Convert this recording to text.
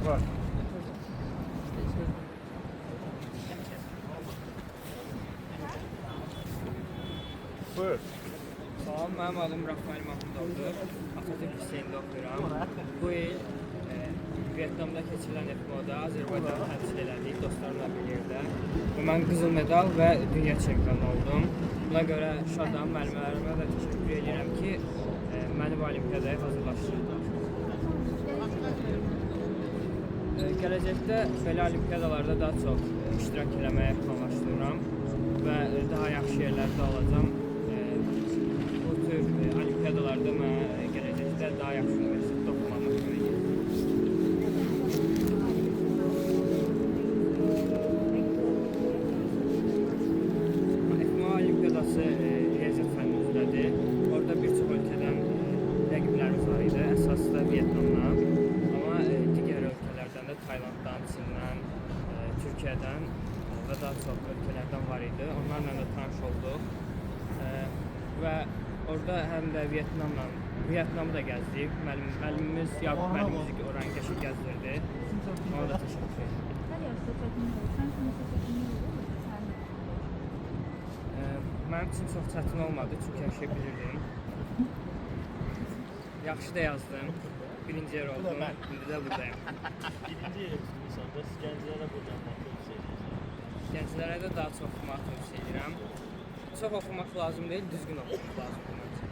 Var. Buyur. Salam, mənim adım Rafael Mahmudovdur. Atatürk liseyində oxuyuram. Bu il Vyetnamda keçirilən FMO-da Azərbaycanı təmsil elədik dostlarımla bir yerdə. Mən qızıl medal və dünya çempionu oldum. Buna görə şadam, müəllimələrimə də təşəkkür edirəm ki, məni bu olimpiyadaya hazırlaşdırdılar. Gələcəkdə belə olimpiyadalarda daha çox iştirak eləməyə planlaşdırıram və daha yaxşı yerlərdə olacam. Bu tür olimpiyadalarda mən gələcəkdə daha yaxşı universitetdə oxumağa kömək edirəm. FMO olimpiyadası riyaziyyat fənni üzrədir. Orada bir çox ölkədən rəqiblərimiz var idi, əsasda Vyetnamdan. Amma digər ölkələrdən də Taylanddan, Çindən, Türkiyədən və daha çox ölkələrdən var idi. Onlarla da tanış olduq. Və orada həm də Vyetnamı da gəzdik. Müəllimimiz Yaqub müəllimimiz oranı qəşəng gəzdirdi. Ona da təşəkkür edirəm. Mənim üçün çox çətin olmadı, çünki hər şey bilirdim. Yaxşı da yazdım. Birinci yer oldum. İndi də buradayım. Birinci yere tutmuşsan da gənclərə buradan tövsiyə edirəm. Gənclərə də daha çox oxumağı tövsiyə edirəm. Çox oxumaq lazım deyil, düzgün oxumaq lazımdır məncə.